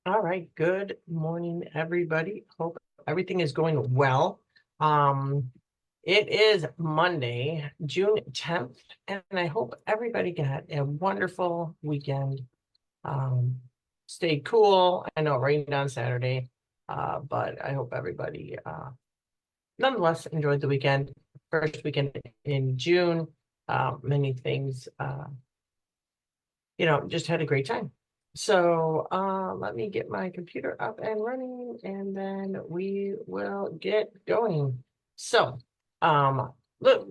All right, good morning, everybody. Hope everything is going well. Um, it is Monday, June 10th, and I hope everybody got a wonderful weekend. Um, Stayed cool. I know it rained on Saturday, but I hope everybody nonetheless enjoyed the weekend. First weekend in June. Many things just had a great time. So let me get my computer up and running and then we will get going. So look,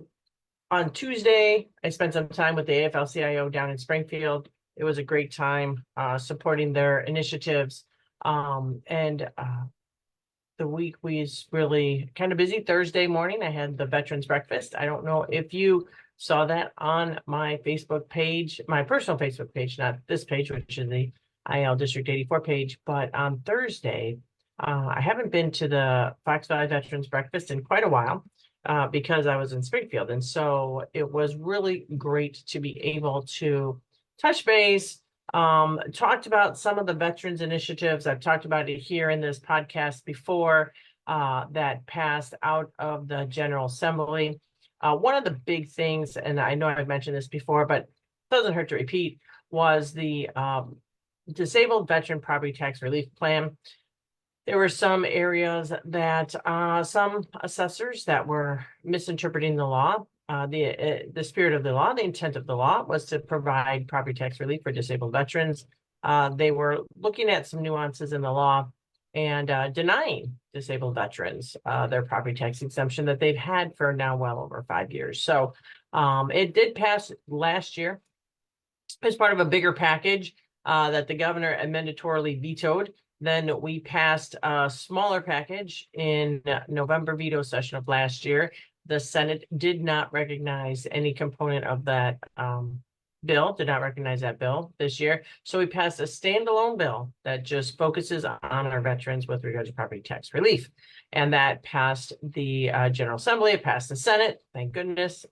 on Tuesday, I spent some time with the AFL-CIO down in Springfield. It was a great time supporting their initiatives. And the week was really kind of busy. Thursday morning, I had the Veterans Breakfast. I don't know if you saw that on my Facebook page, my personal Facebook page, not this page, which is the IL District 84 page. But on Thursday, I haven't been to the Fox Valley Veterans Breakfast in quite a while because I was in Springfield. And so it was really great to be able to touch base, talked about some of the veterans initiatives. I've talked about it here in this podcast before that passed out of the General Assembly. One of the big things, and I know I've mentioned this before, but it doesn't hurt to repeat, was the Disabled Veteran Property Tax Relief Plan. There were some areas that some assessors that were misinterpreting the law. The spirit of the law, the intent of the law was to provide property tax relief for disabled veterans. They were looking at some nuances in the law and denying disabled veterans their property tax exemption that they've had for now well over 5 years. So it did pass last year as part of a bigger package that the governor mandatorily vetoed. Then we passed a smaller package in November veto session of last year. The Senate did not recognize any component of that bill, did not recognize that bill this year. So we passed a standalone bill that just focuses on our veterans with regard to property tax relief. And that passed the General Assembly, it passed the Senate, thank goodness.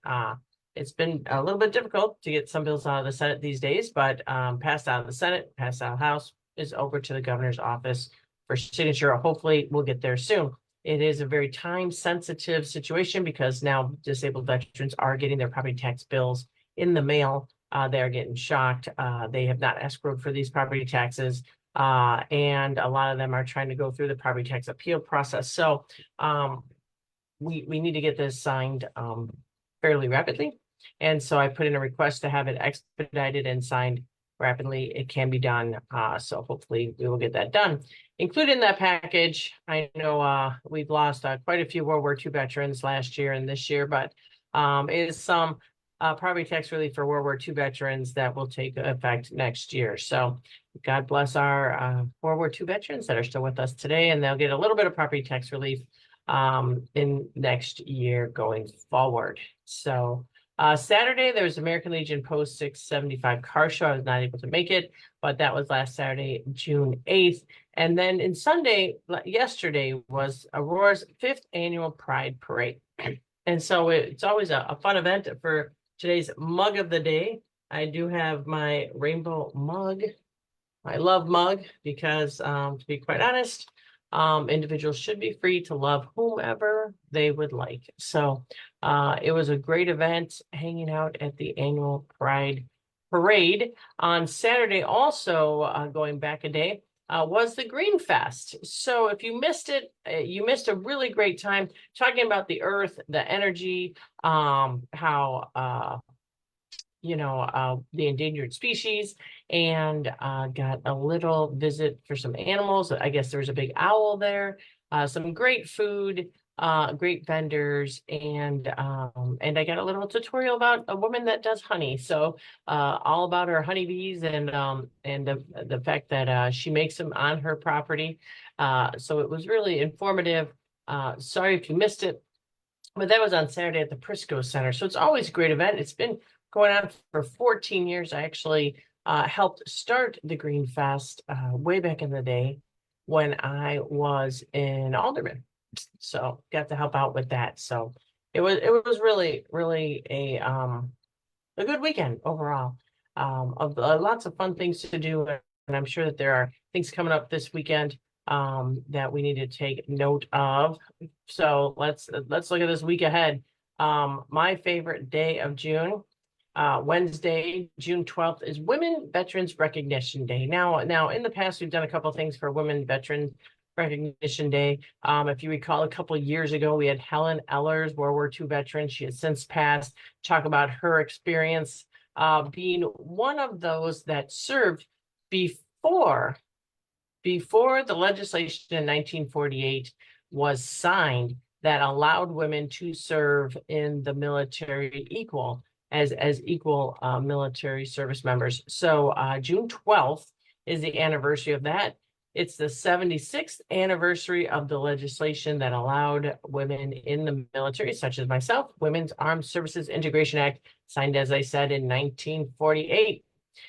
It's been a little bit difficult to get some bills out of the Senate these days, but passed out of the Senate, passed out of the House, is over to the governor's office for signature. Hopefully we'll get there soon. It is a very time-sensitive situation because now disabled veterans are getting their property tax bills in the mail. They are getting shocked. They have not escrowed for these property taxes. And a lot of them are trying to go through the property tax appeal process. So we need to get this signed fairly rapidly. And so I put in a request to have it expedited and signed rapidly. It can be done. So hopefully we will get that done. Included in that package, I know we've lost quite a few World War II veterans last year and this year, but is some property tax relief for World War II veterans that will take effect next year. So God bless our World War II veterans that are still with us today, and they'll get a little bit of property tax relief in next year going forward. So Saturday, there was American Legion Post 675 car show. I was not able to make it, but that was last Saturday, June 8th. And then yesterday was Aurora's 5th annual Pride Parade. And so it's always a fun event. For today's mug of the day, I do have my rainbow mug, my love mug, because to be quite honest, individuals should be free to love whomever they would like. So it was a great event hanging out at the annual Pride Parade. On Saturday, also going back a day, was the Green Fest. So if you missed it, you missed a really great time talking about the earth, the energy, how the endangered species, and got a little visit for some animals. I guess there was a big owl there, some great food, great vendors, and I got a little tutorial about a woman that does honey. So all about her honeybees and the fact that she makes them on her property. So it was really informative. Sorry if you missed it, but that was on Saturday at the Prisco Center. So it's always a great event. It's been going on for 14 years. I actually helped start the Green Fest way back in the day when I was in Alderman. So got to help out with that. So it was really a good weekend overall. Of lots of fun things to do and I'm sure that there are things coming up this weekend that we need to take note of. So let's look at this week ahead. My favorite day of June, Wednesday, June 12th, is Women Veterans Recognition Day. Now, in the past, we've done a couple of things for Women Veterans Recognition Day. If you recall, a couple of years ago, we had Helen Ehlers, World War II veteran. She has since passed. Talk about her experience being one of those that served before the legislation in 1948 was signed that allowed women to serve in the military as equal military service members. So June 12th is the anniversary of that. It's the 76th anniversary of the legislation that allowed women in the military, such as myself, Women's Armed Services Integration Act, signed, as I said, in 1948.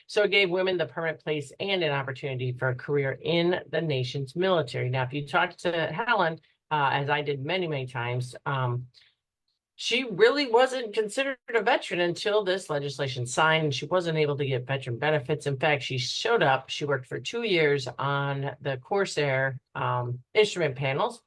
So it gave women the permanent place and an opportunity for a career in the nation's military. Now, if you talk to Helen, as I did many, many times, she really wasn't considered a veteran until this legislation signed, and she wasn't able to get veteran benefits. In fact, she showed up, she worked for 2 years on the Corsair instrument panels,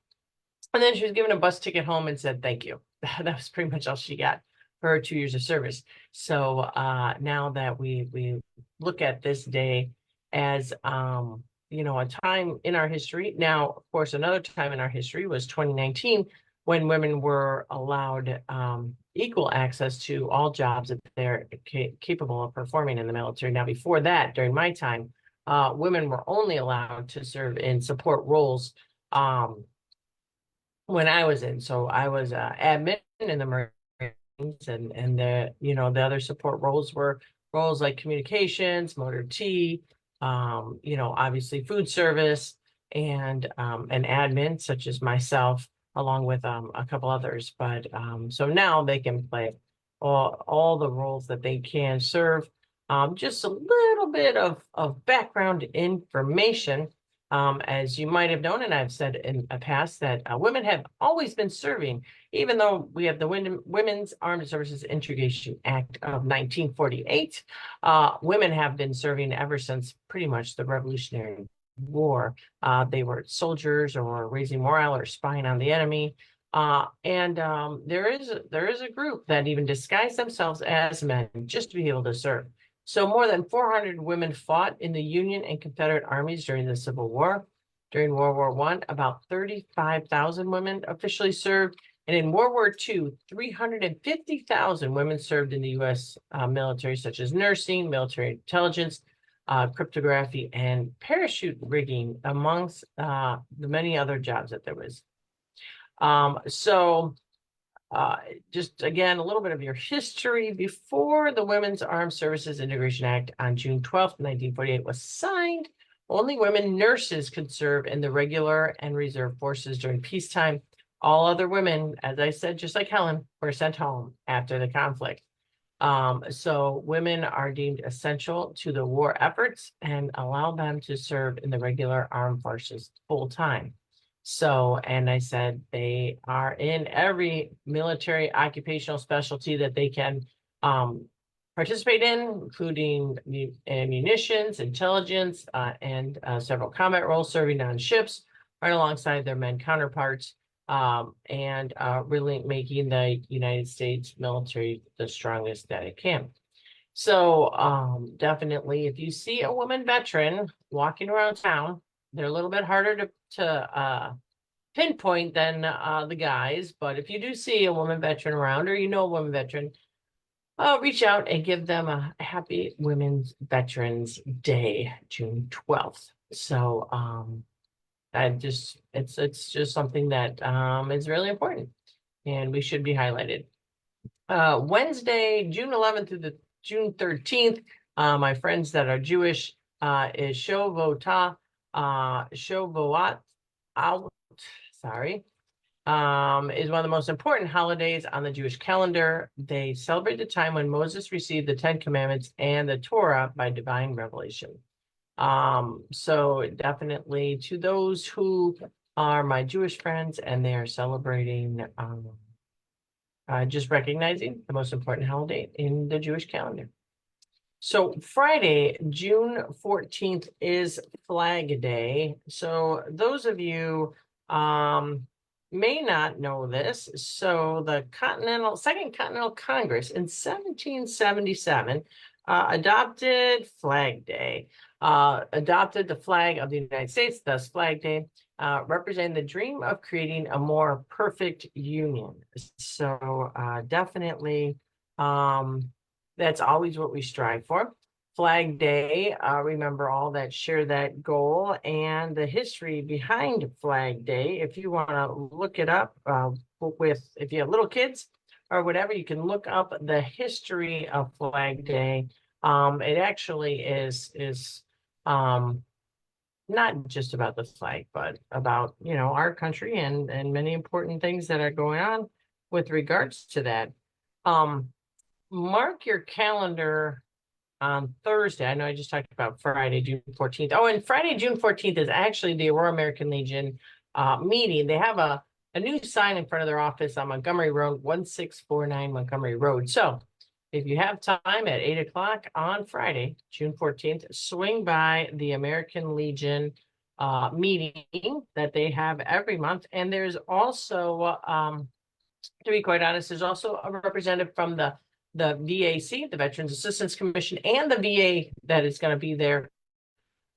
and then she was given a bus ticket home and said, thank you. That was pretty much all she got for her 2 years of service. So now that we look at this day as, a time in our history. Now, of course, another time in our history was 2019, when women were allowed equal access to all jobs that they're capable of performing in the military. Now, before that, during my time, women were only allowed to serve in support roles when I was in. So I was admin in the Marines, and the other support roles were roles like communications, motor T, obviously food service, and an admin such as myself, along with a couple others. But so now they can play all the roles that they can serve. Just a little bit of background information. As you might have known, and I've said in the past, that women have always been serving, even though we have the Women's Armed Services Integration Act of 1948. Women have been serving ever since pretty much the Revolutionary War. They were soldiers or raising morale or spying on the enemy. And there is a group that even disguised themselves as men just to be able to serve. So more than 400 women fought in the Union and Confederate armies during the Civil War. During World War I, about 35,000 women officially served. And in World War II, 350,000 women served in the U.S. Military, such as nursing, military intelligence, cryptography, and parachute rigging, amongst the many other jobs that there was. Just again, a little bit of your history. Before the Women's Armed Services Integration Act on June 12th, 1948 was signed, only women nurses could serve in the regular and reserve forces during peacetime. All other women, as I said, just like Helen, were sent home after the conflict. So women are deemed essential to the war efforts and allow them to serve in the regular armed forces full time. So, and I said they are in every military occupational specialty that they can participate in, including munitions, intelligence, and several combat roles, serving on ships right alongside their men counterparts, and really making the United States military the strongest that it can. So definitely, if you see a woman veteran walking around town, they're a little bit harder to pinpoint than the guys. But if you do see a woman veteran around, or a woman veteran, reach out and give them a happy Women's Veterans Day, June 12th. So it's just something that is really important, and we should be highlighted. Wednesday, June 11th through the June 13th, my friends that are Jewish, is Shavuot, is one of the most important holidays on the Jewish calendar. They celebrate the time when Moses received the Ten Commandments and the Torah by divine revelation. So definitely to those who are my Jewish friends and they are celebrating, just recognizing the most important holiday in the Jewish calendar. So Friday, June 14th is Flag Day. So those of you may not know this. So the Second Continental Congress in 1777 adopted Flag Day, adopted the flag of the United States, thus Flag Day, representing the dream of creating a more perfect union. So definitely that's always what we strive for. Flag Day, remember all that share that goal and the history behind Flag Day. If you want to look it up if you have little kids or whatever, you can look up the history of Flag Day. It actually is not just about the flag, but about, our country and many important things that are going on with regards to that. Mark your calendar on Thursday. I know I just talked about Friday, June 14th. Oh, and Friday, June 14th is actually the Aurora American Legion meeting. They have a new sign in front of their office on Montgomery Road, 1649 Montgomery Road. So if you have time at 8 o'clock on Friday, June 14th, swing by the American Legion meeting that they have every month. And there's also, to be quite honest, there's also a representative from the VAC, the Veterans Assistance Commission, and the VA that is going to be there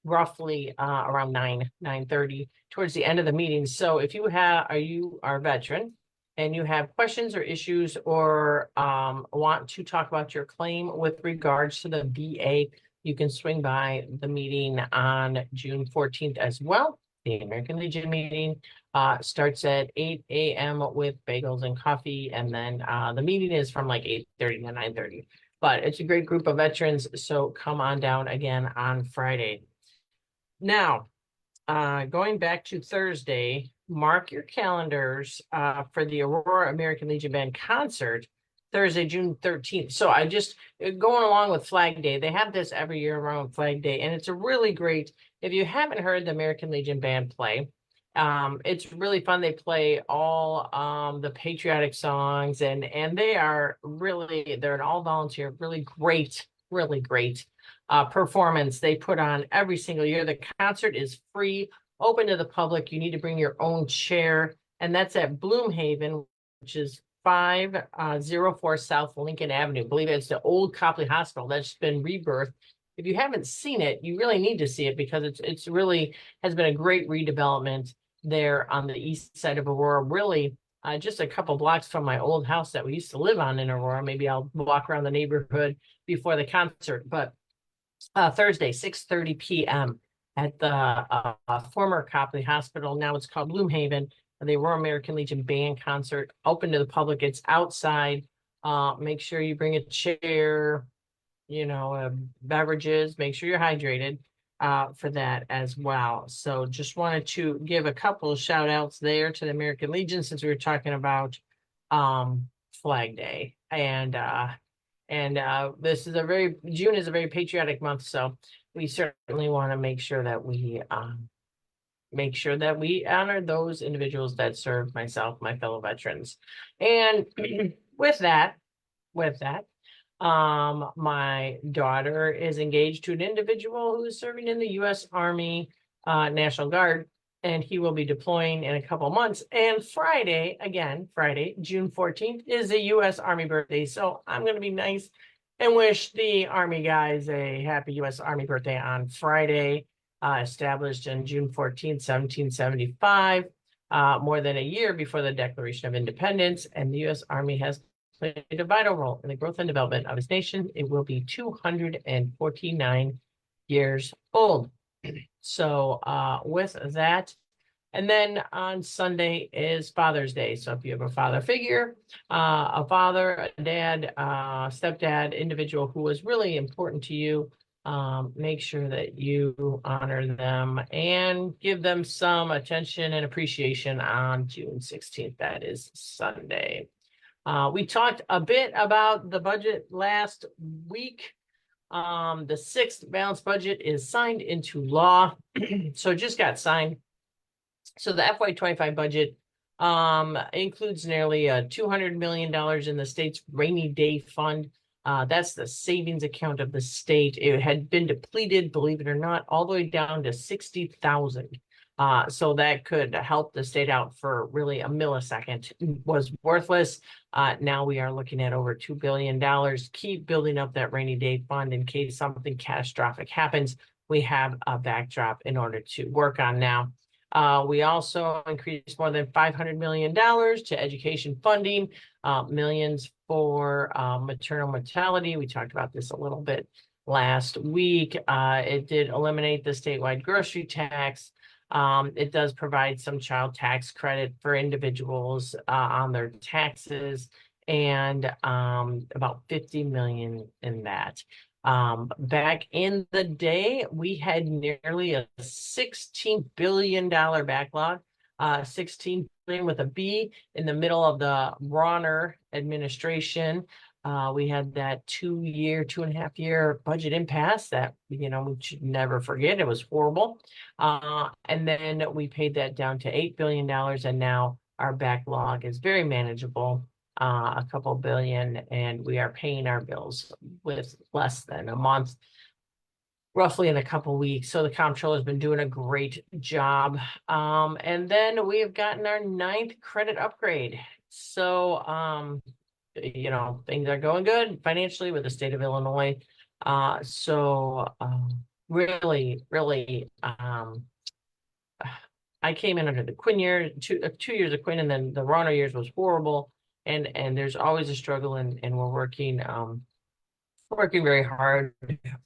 roughly around 9:30 towards the end of the meeting. So if you are a veteran and you have questions or issues or want to talk about your claim with regards to the VA, you can swing by the meeting on June 14th as well. The American Legion meeting starts at 8 a.m. with bagels and coffee, and then the meeting is from like 8:30 to 9:30. But it's a great group of veterans, so come on down again on Friday. Now, going back to Thursday, mark your calendars for the Aurora American Legion Band concert, Thursday, June 13th. So I just, going along with Flag Day, they have this every year around Flag Day, and it's a really great, if you haven't heard the American Legion Band play, it's really fun. They play all the patriotic songs, and they're an all volunteer, really great performance they put on every single year. The concert is free, open to the public. You need to bring your own chair, and that's at Bloomhaven, which is 504 South Lincoln Avenue. I believe it's the old Copley Hospital that's been rebirthed. If you haven't seen it, you really need to see it because it's really has been a great redevelopment there on the east side of Aurora. Really, just a couple blocks from my old house that we used to live on in Aurora. Maybe I'll walk around the neighborhood before the concert. But Thursday, 6:30 p.m. at the former Copley Hospital. Now it's called Bloomhaven. The Aurora American Legion Band concert, open to the public. It's outside. Make sure you bring a chair, beverages. Make sure you're hydrated for that as well. So just wanted to give a couple of shout outs there to the American Legion since we were talking about Flag Day. And June is a very patriotic month, so we certainly want to make sure that we honor those individuals that serve myself, my fellow veterans. And with that, my daughter is engaged to an individual who is serving in the U.S. Army National Guard, and he will be deploying in a couple months. And Friday, June 14th, is a U.S. Army birthday. So I'm going to be nice and wish the Army guys a happy U.S. Army birthday on Friday. Established on June 14th, 1775, more than a year before the Declaration of Independence. And the U.S. Army has played a vital role in the growth and development of its nation. It will be 249 years old. So with that, and then on Sunday is Father's Day. So if you have a father figure, a father, a dad, stepdad, individual who was really important to you, make sure that you honor them and give them some attention and appreciation on June 16th. That is Sunday. We talked a bit about the budget last week. The sixth balanced budget is signed into law. So it just got signed. So the FY25 budget includes nearly $200 million in the state's rainy day fund. That's the savings account of the state. It had been depleted, believe it or not, all the way down to 60,000. So that could help the state out for really a millisecond. Was worthless. Now we are looking at over $2 billion. Keep building up that rainy day fund in case something catastrophic happens. We have a backdrop in order to work on now. We also increased more than $500 million to education funding, millions for maternal mortality. We talked about this a little bit last week. It did eliminate the statewide grocery tax. It does provide some child tax credit for individuals on their taxes, and about 50 million in that. Back in the day, we had nearly a $16 billion backlog, 16 billion with a B in the middle of the Bronner administration. We had that 2.5 year budget impasse that, we should never forget. It was horrible. And then we paid that down to $8 billion, and now our backlog is very manageable. A couple billion, and we are paying our bills with less than a month, roughly in a couple weeks. So the comptroller has been doing a great job. And then we have gotten our 9th credit upgrade. So, things are going good financially with the state of Illinois. Really, really, I came in under the Quinn year, 2 years of Quinn, and then the Rana years was horrible. And there's always a struggle, and we're working very hard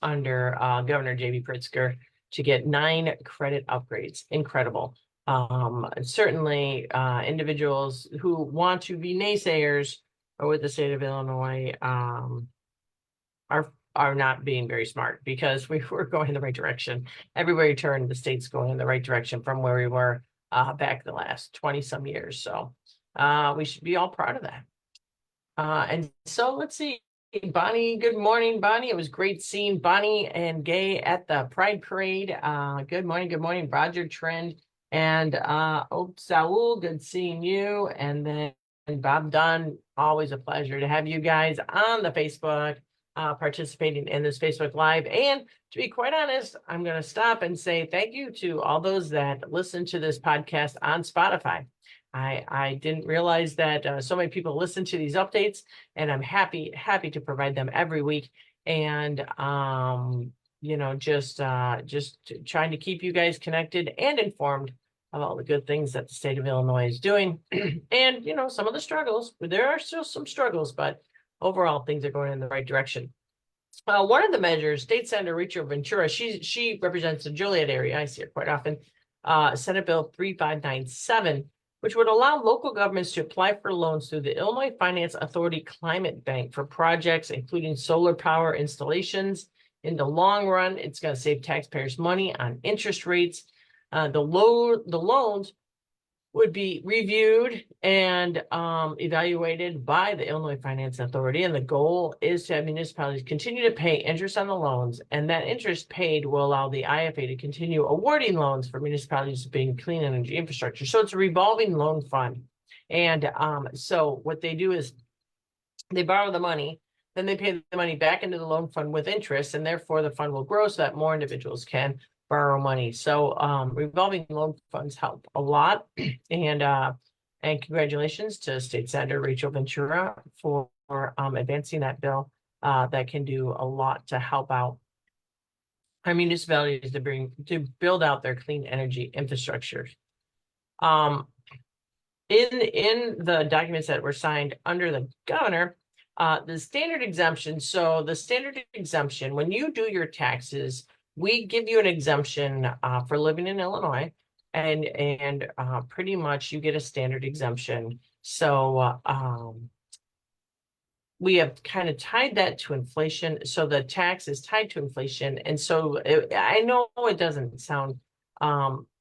under Governor J.B. Pritzker to get 9 credit upgrades. Incredible. Certainly individuals who want to be naysayers with the state of Illinois are not being very smart, because we're going in the right direction. Everywhere you turn, the state's going in the right direction from where we were back the last 20 some years. So we should be all proud of that. And so let's see. Bonnie, good morning, Bonnie. It was great seeing Bonnie and Gay at the Pride Parade. Good morning, Roger Trend, and Saul, good seeing you. And then Bob Dunn, always a pleasure to have you guys on the Facebook, participating in this Facebook Live. And to be quite honest, I'm going to stop and say thank you to all those that listen to this podcast on Spotify. I didn't realize that so many people listen to these updates, and I'm happy to provide them every week. And just trying to keep you guys connected and informed of all the good things that the state of Illinois is doing, and some of the struggles. There are still some struggles, but overall things are going in the right direction. One of the measures, State Senator Rachel Ventura, she represents the Joliet area. I see her quite often. Senate Bill 3597. Which would allow local governments to apply for loans through the Illinois Finance Authority Climate Bank for projects including solar power installations. In the long run, it's going to save taxpayers money on interest rates. The loans would be reviewed and evaluated by the Illinois Finance Authority. And the goal is to have municipalities continue to pay interest on the loans, and that interest paid will allow the IFA to continue awarding loans for municipalities being clean energy infrastructure. So it's a revolving loan fund. And so what they do is they borrow the money, then they pay the money back into the loan fund with interest, and therefore the fund will grow so that more individuals can borrow money. So revolving loan funds help a lot. And congratulations to State Senator Rachel Ventura for advancing that bill that can do a lot to help out our municipalities to build out their clean energy infrastructure. In the documents that were signed under the governor, the standard exemption. So the standard exemption, when you do your taxes, we give you an exemption for living in Illinois, and pretty much you get a standard exemption. So we have kind of tied that to inflation. So the tax is tied to inflation. And so I know it doesn't sound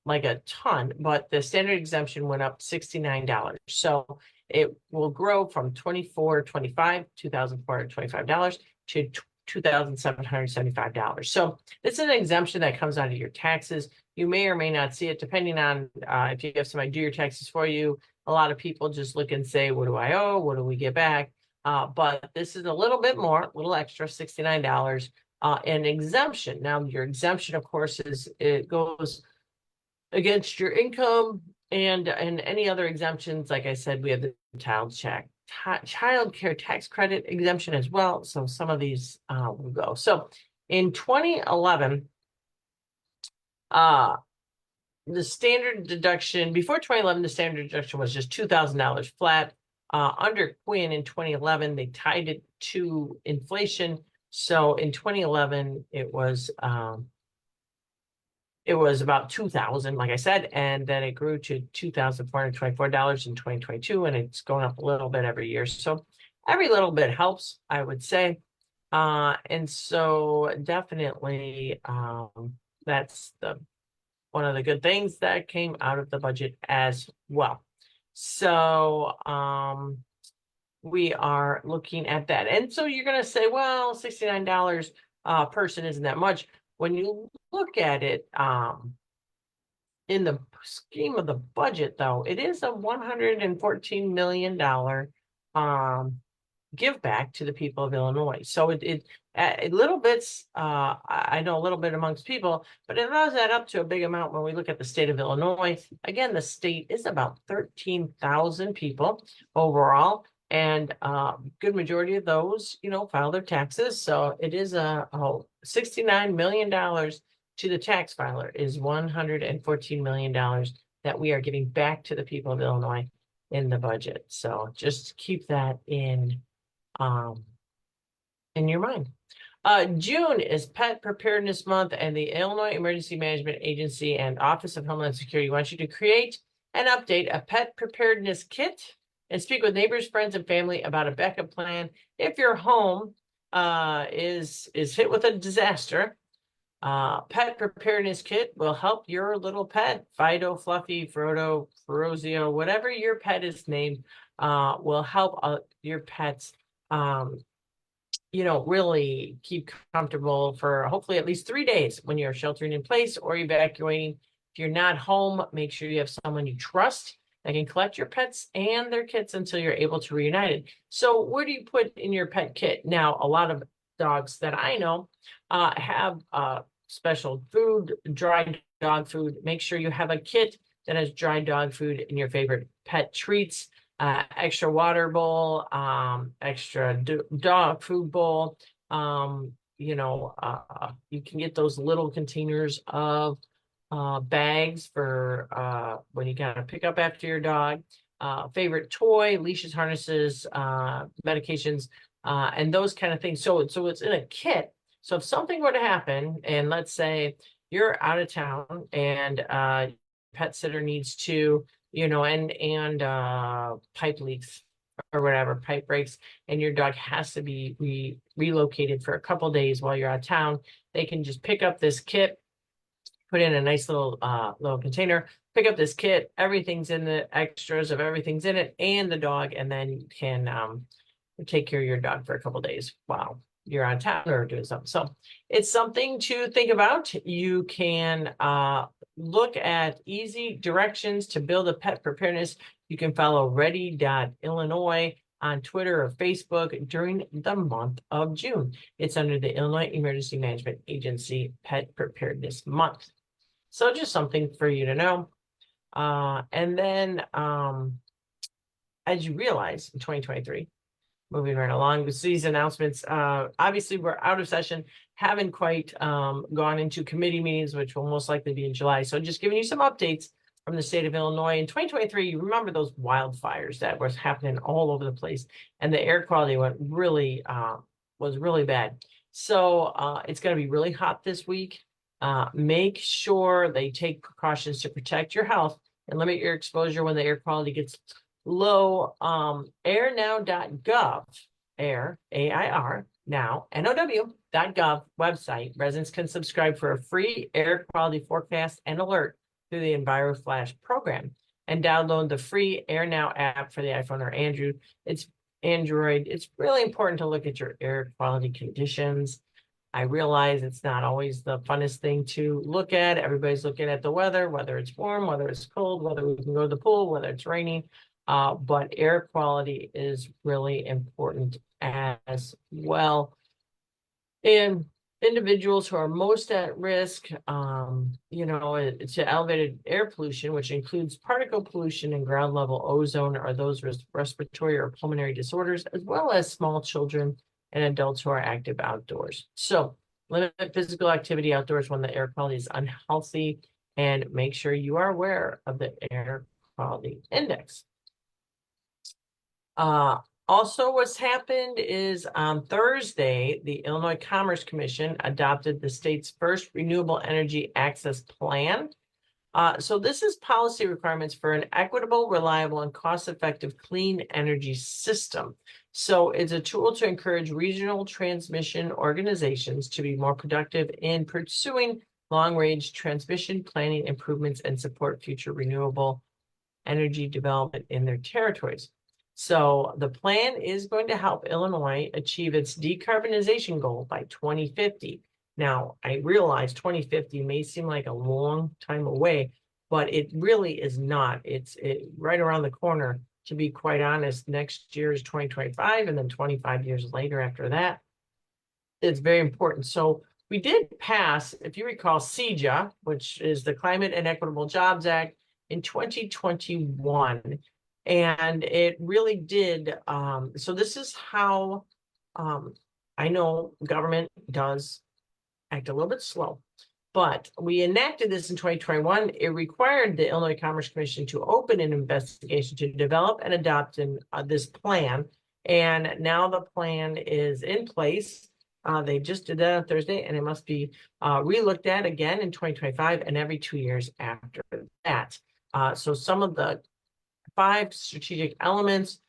like a ton, but the standard exemption went up $69. So it will grow from $2,425 to $2,775. So it's an exemption that comes out of your taxes. You may or may not see it depending on if you have somebody do your taxes for you. A lot of people just look and say, what do I owe? What do we get back? But this is a little bit more, a little extra, $69, an exemption. Now, your exemption, of course, it goes against your income and any other exemptions. Like I said, we have the child care tax credit exemption as well. So some of these will go. So in 2011, the standard deduction before 2011, the standard deduction was just $2,000 flat. Under Quinn in 2011, they tied it to inflation. So in 2011, it was about 2,000, like I said, and then it grew to $2,424 in 2022, and it's going up a little bit every year. So every little bit helps, I would say. And so definitely that's one of the good things that came out of the budget as well. So we are looking at that. And so you're going to say, well, $69 a person isn't that much. When you look at it in the scheme of the budget, though, it is a $114 million give back to the people of Illinois. So it little bits, I know a little bit amongst people, but it does add up to a big amount when we look at the state of Illinois. Again, the state is about 13,000 people overall, and good majority of those, file their taxes. So it is a $69 million to the tax filer is $114 million that we are giving back to the people of Illinois in the budget. So just keep that in your mind. June is Pet Preparedness Month, and the Illinois Emergency Management Agency and Office of Homeland Security wants you to create and update a pet preparedness kit and speak with neighbors, friends, and family about a backup plan if your home is hit with a disaster. Pet preparedness kit will help your little pet, Fido, Fluffy, Frodo, Ferozio, whatever your pet is named, will help your pets, really keep comfortable for hopefully at least 3 days when you're sheltering in place or evacuating. If you're not home, make sure you have someone you trust that can collect your pets and their kits until you're able to reunite it. So where do you put in your pet kit? Now, a lot of dogs that I know have special food, dried dog food. Make sure you have a kit that has dried dog food and your favorite pet treats, extra water bowl, extra dog food bowl. You can get those little containers of bags for when you gotta pick up after your dog. Favorite toy, leashes, harnesses, medications, and those kind of things. So it's in a kit. So if something were to happen, and let's say you're out of town and pet sitter needs to, and pipe leaks or whatever, pipe breaks, and your dog has to be relocated for a couple days while you're out of town, they can just pick up this kit, put in a nice little container, pick up this kit, everything's in the extras of everything's in it, and the dog, and then you can take care of your dog for a couple days while you're on town or doing something. So it's something to think about. You can look at easy directions to build a pet preparedness. You can follow ready.illinois on Twitter or Facebook during the month of June. It's under the Illinois Emergency Management Agency Pet Preparedness Month. So just something for you to know. And then as you realize in 2023, moving right along with these announcements, obviously we're out of session, haven't quite gone into committee meetings, which will most likely be in July. So just giving you some updates from the state of Illinois. In 2023, you remember those wildfires that was happening all over the place, and the air quality was really bad. So it's going to be really hot this week. Make sure they take precautions to protect your health and limit your exposure when the air quality gets low. Airnow.gov, AIR now, NOW.gov website. Residents can subscribe for a free air quality forecast and alert through the EnviroFlash program and download the free AirNow app for the iPhone or Android. It's really important to look at your air quality conditions. I realize it's not always the funnest thing to look at. Everybody's looking at the weather, whether it's warm, whether it's cold, whether we can go to the pool, whether it's raining. but air quality is really important as well. And individuals who are most at risk, to elevated air pollution, which includes particle pollution and ground level ozone, are those with respiratory or pulmonary disorders, as well as small children and adults who are active outdoors. So limit physical activity outdoors when the air quality is unhealthy, and make sure you are aware of the air quality index. Also, what's happened is on Thursday, the Illinois Commerce Commission adopted the state's first renewable energy access plan. So this is policy requirements for an equitable, reliable, and cost-effective clean energy system. So it's a tool to encourage regional transmission organizations to be more productive in pursuing long-range transmission planning improvements and support future renewable energy development in their territories. So the plan is going to help Illinois achieve its decarbonization goal by 2050. Now, I realize 2050 may seem like a long time away, but it really is not. It's right around the corner, to be quite honest. Next year is 2025, and then 25 years later after that. It's very important. So we did pass, if you recall, CEJA, which is the Climate and Equitable Jobs Act, in 2021. And it really did. So this is how I know government does act a little bit slow, but we enacted this in 2021. It required the Illinois Commerce Commission to open an investigation to develop and adopt this plan. And now the plan is in place. They just did that on Thursday, and it must be re-looked at again in 2025 and every 2 years after that. So some of the 5 strategic elements: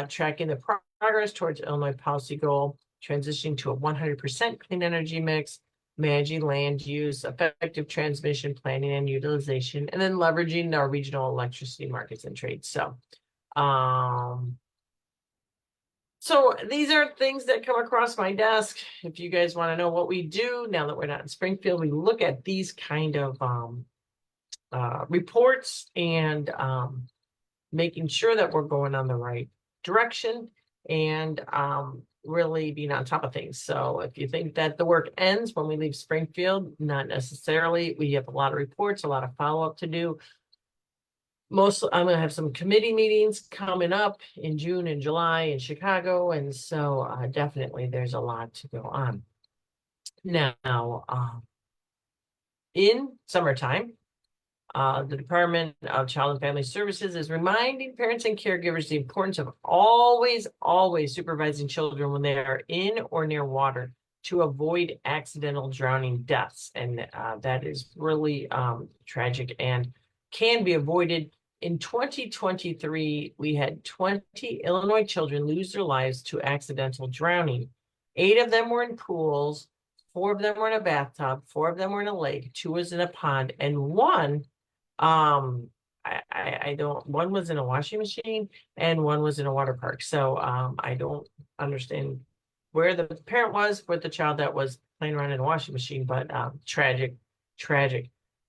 tracking the progress towards Illinois policy goal, transitioning to a 100% clean energy mix, managing land use, effective transmission planning and utilization, and then leveraging our regional electricity markets and trade. So these are things that come across my desk. If you guys want to know what we do now that we're not in Springfield, we look at these kind of reports and making sure that we're going on the right direction and really being on top of things. So if you think that the work ends when we leave Springfield, not necessarily. We have a lot of reports, a lot of follow-up to do. I'm going to have some committee meetings coming up in June and July in Chicago. And so definitely there's a lot to go on. Now, in summertime, the Department of Child and Family Services is reminding parents and caregivers the importance of always supervising children when they are in or near water to avoid accidental drowning deaths. And that is really tragic and can be avoided. In 2023, we had 20 Illinois children lose their lives to accidental drowning. 8 of them were in pools, 4 of them were in a bathtub, 4 of them were in a lake, 2 was in a pond, and one one was in a washing machine and one was in a water park. So I don't understand where the parent was with the child that was playing around in a washing machine, but tragic.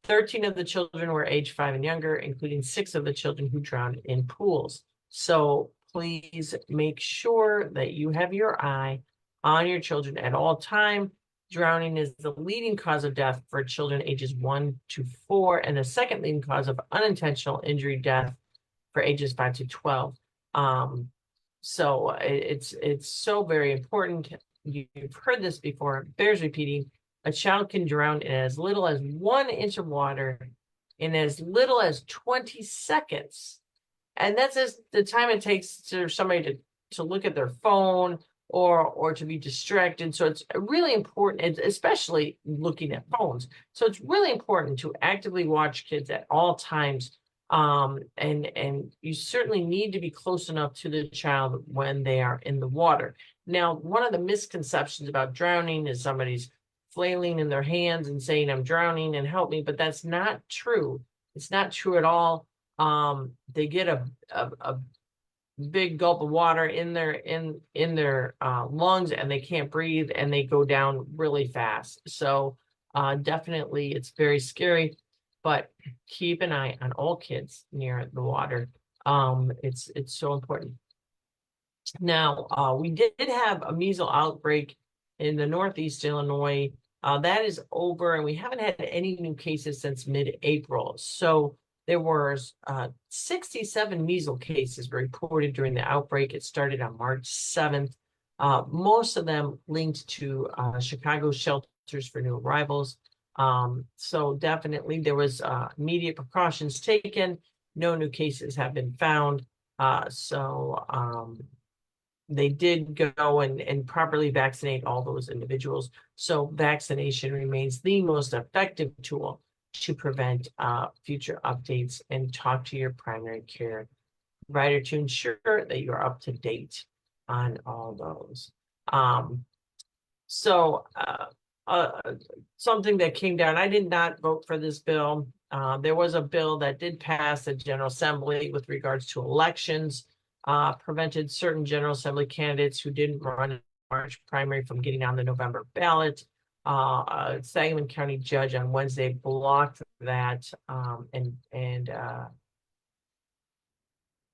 13 of the children were age 5 and younger, including 6 of the children who drowned in pools. So please make sure that you have your eye on your children at all time. Drowning is the leading cause of death for children ages 1 to 4, and the second leading cause of unintentional injury death for ages 5 to 12. So it's so very important. You've heard this before, it bears repeating. A child can drown in as little as 1 inch of water in as little as 20 seconds. And that's just the time it takes for somebody to look at their phone or to be distracted. So it's really important, especially looking at phones. So it's really important to actively watch kids at all times. And you certainly need to be close enough to the child when they are in the water. Now, one of the misconceptions about drowning is somebody's flailing in their hands and saying, "I'm drowning and help me," but that's not true. It's not true at all. They get a big gulp of water in their lungs and they can't breathe and they go down really fast. So definitely it's very scary, but keep an eye on all kids near the water. It's so important. Now, we did have a measles outbreak in the Northeast Illinois. That is over, and we haven't had any new cases since mid-April. So there were 67 measles cases reported during the outbreak. It started on March 7th. Most of them linked to Chicago shelters for new arrivals. So definitely there was immediate precautions taken. No new cases have been found. They did go and properly vaccinate all those individuals. So vaccination remains the most effective tool to prevent future updates, and talk to your primary care provider to ensure that you're up to date on all those. Something that came down, I did not vote for this bill. There was a bill that did pass the General Assembly with regards to elections, prevented certain General Assembly candidates who didn't run in March primary from getting on the November ballot. A Sangamon County judge on Wednesday blocked that and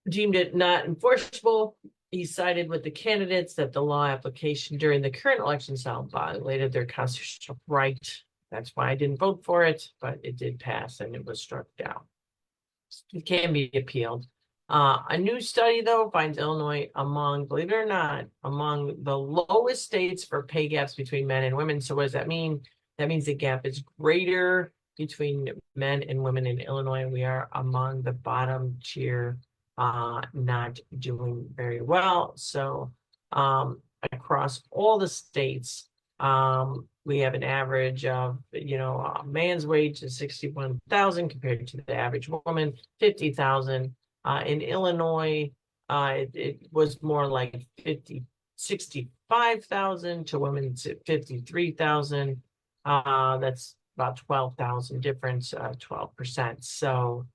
deemed it not enforceable. He sided with the candidates that the law application during the current election cycle violated their constitutional right. That's why I didn't vote for it, but it did pass and it was struck down. It can be appealed. A new study, though, finds Illinois among, believe it or not, among the lowest states for pay gaps between men and women. So what does that mean? That means the gap is greater between men and women in Illinois. We are among the bottom tier, not doing very well. So across all the states, we have an average of, a man's wage is 61,000 compared to the average woman, 50,000. In Illinois, it was more like 65,000 to women, 53,000. That's about 12,000 difference, 12%. So,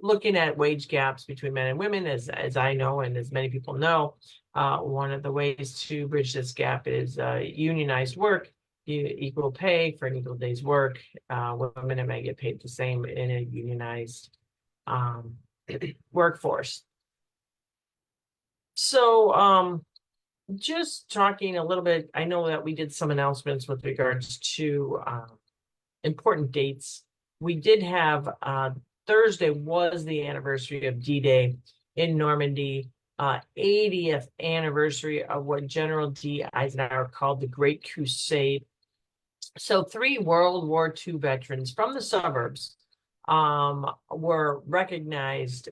looking at wage gaps between men and women, as I know, and as many people know, one of the ways to bridge this gap is unionized work, equal pay for an equal day's work. Women may get paid the same in a unionized workforce. So just talking a little bit, I know that we did some announcements with regards to important dates. We did have Thursday was the anniversary of D-Day in Normandy, 80th anniversary of what General D. Eisenhower called the Great Crusade. So 3 World War II veterans from the suburbs were recognized.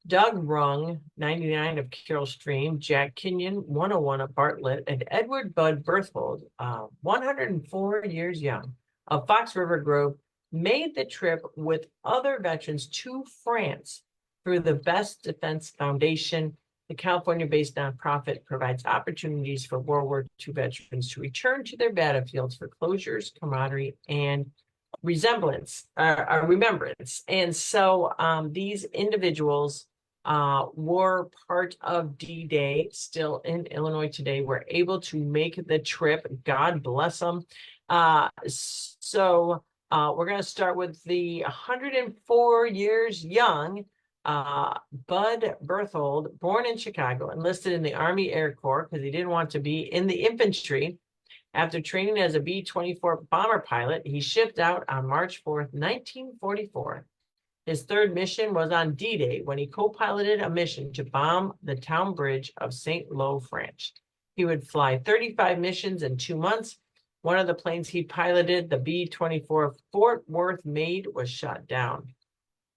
Doug Rung, 99 of Carroll Stream, Jack Kenyon, 101 of Bartlett, and Edward Bud Berthold, 104 years young, of Fox River Grove, made the trip with other veterans to France through the Best Defense Foundation. The California-based nonprofit provides opportunities for World War II veterans to return to their battlefields for closures, camaraderie, and remembrance. And so these individuals were part of D-Day, still in Illinois today, were able to make the trip. God bless them. We're going to start with the 104 years young Bud Berthold, born in Chicago, enlisted in the Army Air Corps because he didn't want to be in the infantry. After training as a B-24 bomber pilot, he shipped out on March 4th, 1944. His third mission was on D-Day when he co-piloted a mission to bomb the town bridge of St. Lo, France. He would fly 35 missions in 2 months. One of the planes he piloted, the B-24 Fort Worth Maid, was shot down.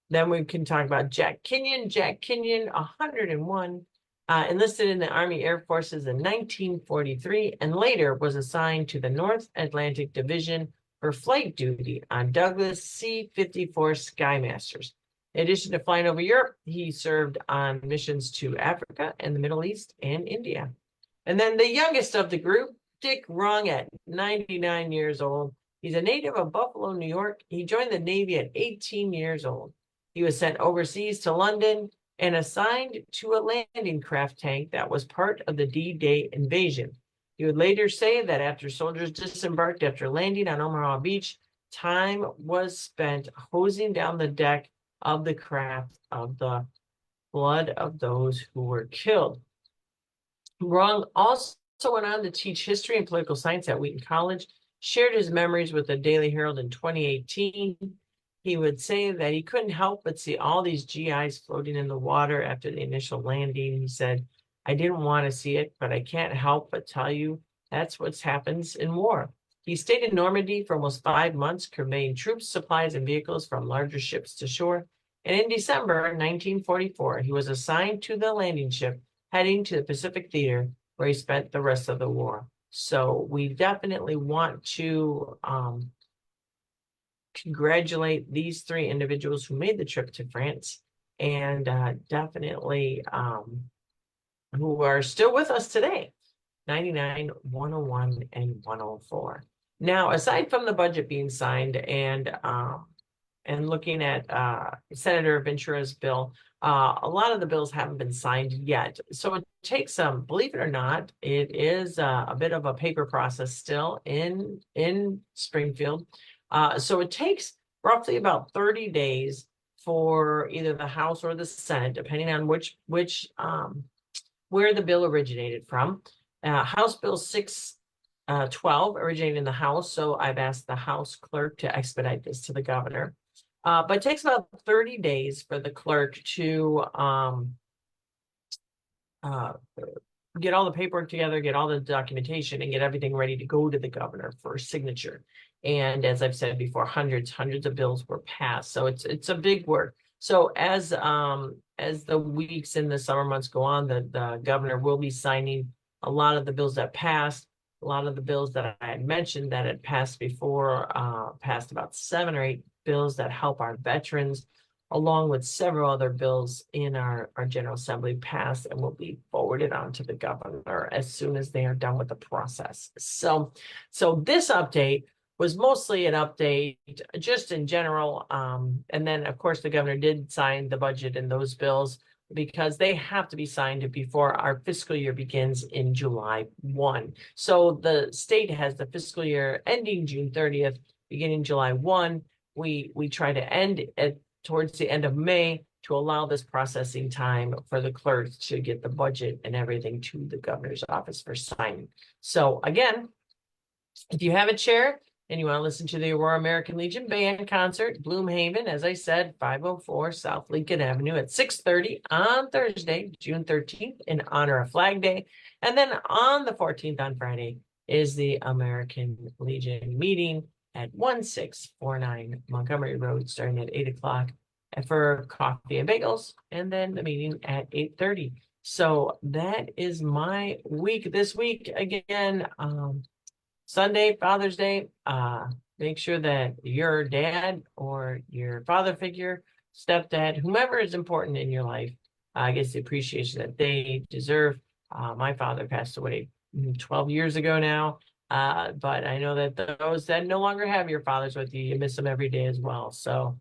Then we can talk about Jack Kenyon. Jack Kenyon, 101, enlisted in the Army Air Forces in 1943 and later was assigned to the North Atlantic Division for flight duty on Douglas C-54 Skymasters. In addition to flying over Europe, he served on missions to Africa and the Middle East and India. And then the youngest of the group, Dick Rung, at 99 years old. He's a native of Buffalo, New York. He joined the Navy at 18 years old. He was sent overseas to London and assigned to a landing craft tank that was part of the D-Day invasion. He would later say that after soldiers disembarked after landing on Omaha Beach, time was spent hosing down the deck of the craft of the blood of those who were killed. Rung also went on to teach history and political science at Wheaton College, shared his memories with the Daily Herald in 2018. He would say that he couldn't help but see all these GIs floating in the water after the initial landing. He said, I didn't want to see it, but I can't help but tell you that's what happens in war. He stayed in Normandy for almost 5 months, conveying troops, supplies, and vehicles from larger ships to shore. And in December 1944, he was assigned to the landing ship heading to the Pacific Theater, where he spent the rest of the war. So we definitely want to congratulate these 3 individuals who made the trip to France, and definitely who are still with us today, 99, 101, and 104. Now, aside from the budget being signed and looking at Senator Ventura's bill, a lot of the bills haven't been signed yet. So it takes some, believe it or not, it is a bit of a paper process still in Springfield. So it takes roughly about 30 days for either the House or the Senate, depending on where the bill originated from. House Bill 612 originated in the House, so I've asked the House clerk to expedite this to the governor. But it takes about 30 days for the clerk to get all the paperwork together, get all the documentation, and get everything ready to go to the governor for signature. And as I've said before, hundreds of bills were passed. So it's a big work. So as the weeks in the summer months go on, the governor will be signing a lot of the bills that passed, a lot of the bills that I had mentioned that had passed before, passed about 7 or 8 bills that help our veterans, along with several other bills in our General Assembly passed and will be forwarded on to the governor as soon as they are done with the process. So this update was mostly an update just in general. And then, of course, the governor did sign the budget and those bills because they have to be signed before our fiscal year begins in July 1. So the state has the fiscal year ending June 30th, beginning July 1. We try to end towards the end of May to allow this processing time for the clerks to get the budget and everything to the governor's office for signing. So again, if you haven't shared and you want to listen to the Aurora American Legion Band concert, Bloomhaven, as I said, 504 South Lincoln Avenue at 6:30 on Thursday, June 13th, in honor of Flag Day. And then on the 14th, on Friday, is the American Legion meeting at 1649 Montgomery Road, starting at 8 o'clock for coffee and bagels, and then the meeting at 8:30. So that is my week this week. Again, Sunday, Father's Day, make sure that your dad or your father figure, stepdad, whomever is important in your life, gets the appreciation that they deserve. My father passed away 12 years ago now, but I know that those that no longer have your fathers with you, you miss them every day as well. So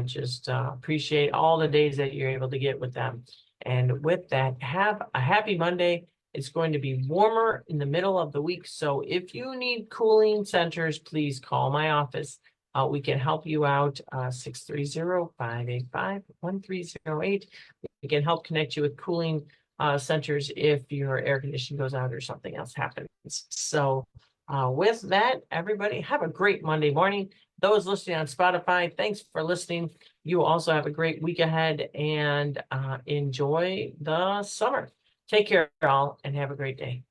just appreciate all the days that you're able to get with them. And with that, have a happy Monday. It's going to be warmer in the middle of the week. So if you need cooling centers, please call my office. We can help you out, 630-585-1308. We can help connect you with cooling centers if your air conditioning goes out or something else happens. So with that, everybody have a great Monday morning. Those listening on Spotify, thanks for listening. You also have a great week ahead and enjoy the summer. Take care, all, and have a great day.